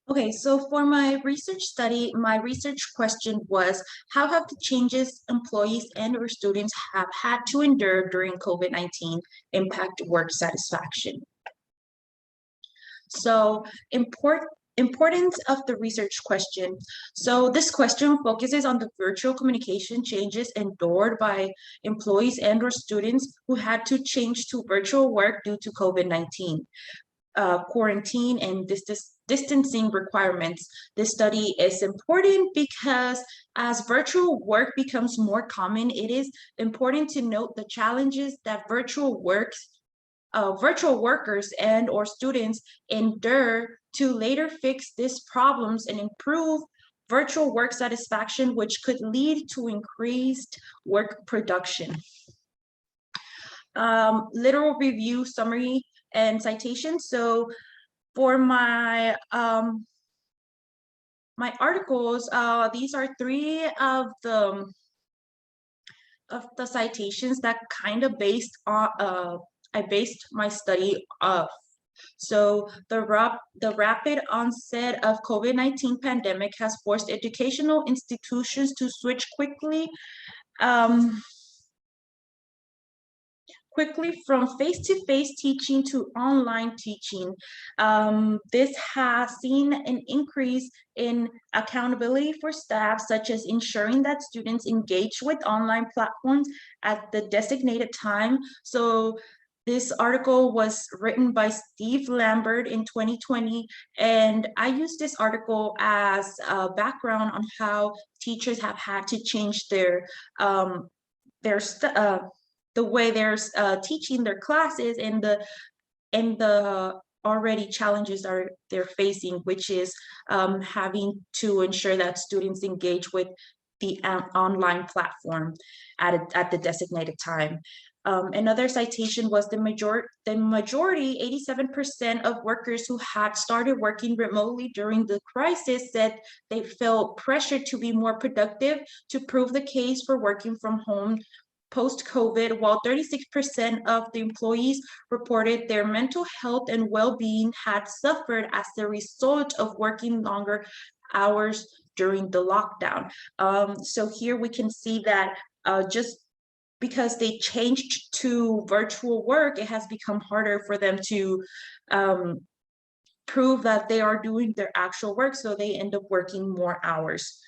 Okay, so for my research study, my research question was, how have the changes employees and or students have had to endure during COVID-19 impact work satisfaction? So importance of the research question. So this question focuses on the virtual communication changes endured by employees and or students who had to change to virtual work due to COVID-19. Quarantine and distancing requirements. This study is important because as virtual work becomes more common, it is important to note the challenges that virtual workers and or students endure to later fix these problems and improve virtual work satisfaction, which could lead to increased work production. Literal review, summary, and citation. So for my articles, these are three of the citations that kind of based on I based my study off. So the rapid onset of COVID-19 pandemic has forced educational institutions to switch quickly from face-to-face teaching to online teaching. This has seen an increase in accountability for staff, such as ensuring that students engage with online platforms at the designated time. So this article was written by Steve Lambert in 2020, and I used this article as a background on how teachers have had to change their the way they're teaching their classes and the already challenges they're facing, which is having to ensure that students engage with the online platform at the designated time. Another citation was the majority, 87% of workers who had started working remotely during the crisis said they felt pressured to be more productive to prove the case for working from home post-COVID, while 36% of the employees reported their mental health and well-being had suffered as a result of working longer hours during the lockdown. So here we can see that just because they changed to virtual work, it has become harder for them to prove that they are doing their actual work, so they end up working more hours.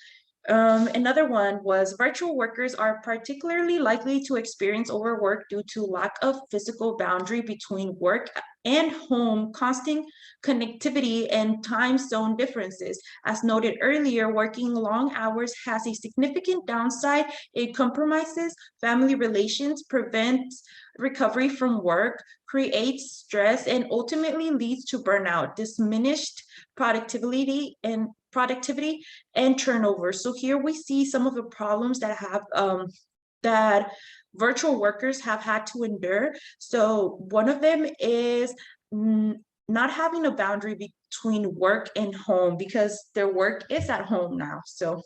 Another one was virtual workers are particularly likely to experience overwork due to lack of physical boundary between work and home, constant connectivity, and time zone differences. As noted earlier, working long hours has a significant downside. It compromises family relations, prevents recovery from work, creates stress, and ultimately leads to burnout, diminished productivity and turnover. So here we see some of the problems that virtual workers have had to endure. So one of them is not having a boundary between work and home because their work is at home now. So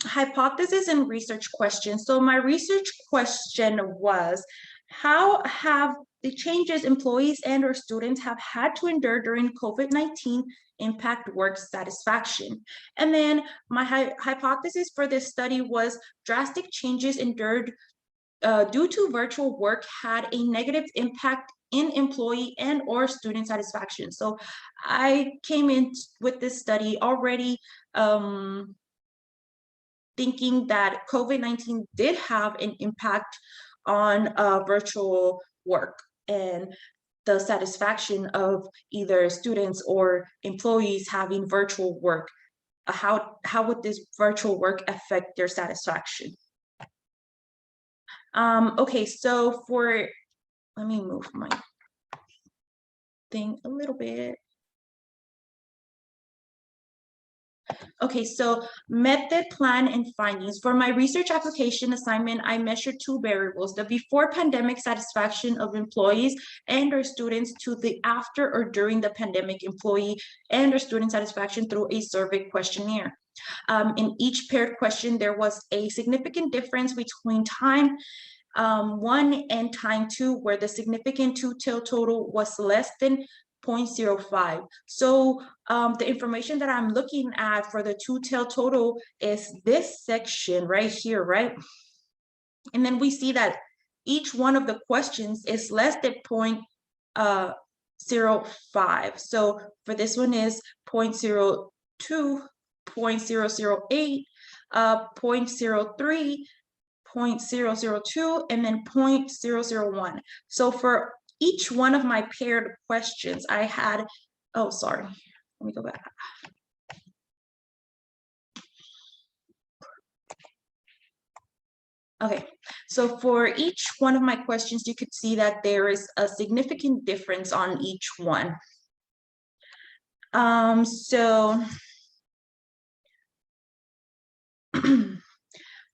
hypothesis and research questions. So my research question was, how have the changes employees and or students have had to endure during COVID-19 impact work satisfaction? And then my hypothesis for this study was drastic changes endured due to virtual work had a negative impact in employee and or student satisfaction. So I came in with this study already thinking that COVID-19 did have an impact on virtual work and the satisfaction of either students or employees having virtual work. How would this virtual work affect their satisfaction? Okay, so let me move my thing a little bit. Okay, so method, plan, and findings. For my research application assignment, I measured two variables, the before pandemic satisfaction of employees and or students to the after or during the pandemic employee and or student satisfaction through a survey questionnaire. In each paired question, there was a significant difference between time 1 and time 2, where the significant two-tail total was less than 0.05. So the information that I'm looking at for the two-tailed total is this section right here, right? And then we see that each one of the questions is less than 0.05. So for this one is 0.02, 0.008, 0.03, 0.002, and then 0.001. So for each one of my paired questions, I had, oh, sorry, let me go back. Okay, so for each one of my questions, you could see that there is a significant difference on each one. So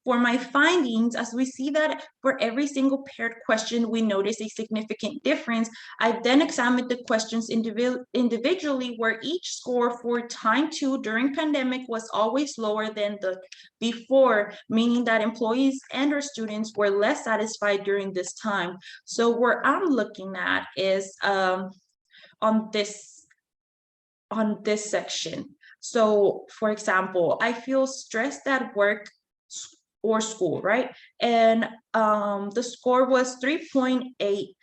for my findings, as we see that for every single paired question, we notice a significant difference, I then examined the questions individually, where each score for time 2 during pandemic was always lower than the before, meaning that employees and or students were less satisfied during this time. So where I'm looking at is on this section. So for example, I feel stressed at work or school, right? And the score was 3.08.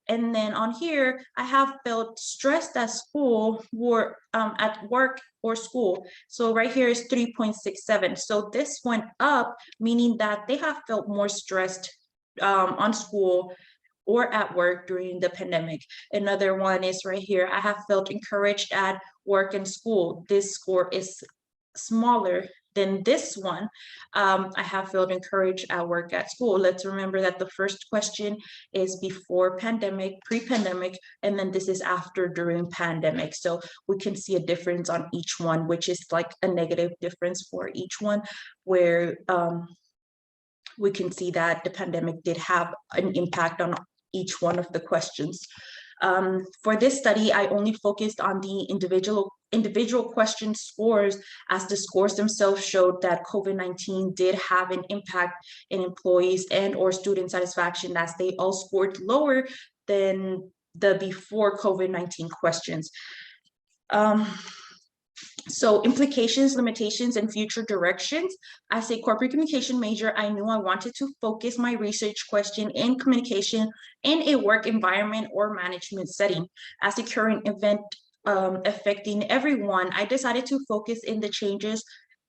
And then on here, I have felt stressed at school or at work or school. So right here is 3.67. So this went up, meaning that they have felt more stressed on school or at work during the pandemic. Another one is right here. I have felt encouraged at work and school. This score is smaller than this one. I have felt encouraged at work at school. Let's remember that the first question is before pandemic, pre-pandemic, and then this is after during pandemic. So we can see a difference on each one, which is like a negative difference for each one, where we can see that the pandemic did have an impact on each one of the questions. For this study, I only focused on the individual question scores, as the scores themselves showed that COVID-19 did have an impact in employees and or student satisfaction, as they all scored lower than the before COVID-19 questions. So implications, limitations, and future directions. As a corporate communication major, I knew I wanted to focus my research question in communication in a work environment or management setting. As a current event affecting everyone, I decided to focus in the changes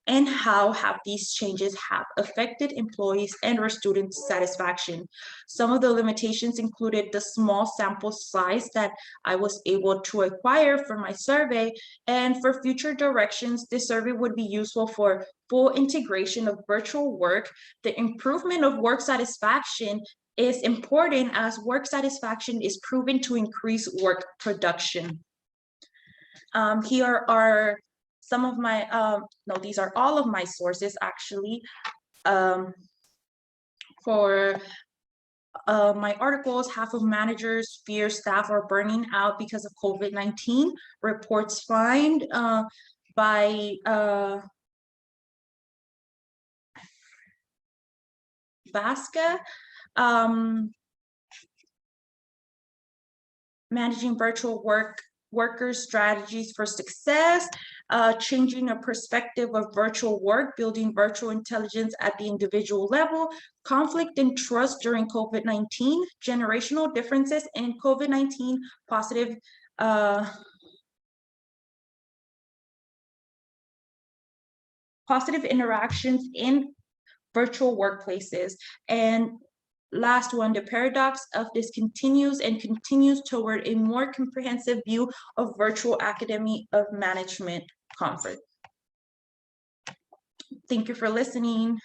and how have these changes have affected employees and or students' satisfaction. Some of the limitations included the small sample size that I was able to acquire for my survey, and for future directions, this survey would be useful for full integration of virtual work. The improvement of work satisfaction is important, as work satisfaction is proven to increase work production. Here are some of my, no, these are all of my sources actually. For my articles, half of managers fear staff are burning out because of COVID-19. Reports find by Vasca, managing virtual workers' strategies for success, changing a perspective of virtual work, building virtual intelligence at the individual level, conflict and trust during COVID-19, generational differences in COVID-19, positive interactions in virtual workplaces, and last one, the paradox of this continues toward a more comprehensive view of virtual academy of management conference. Thank you for listening.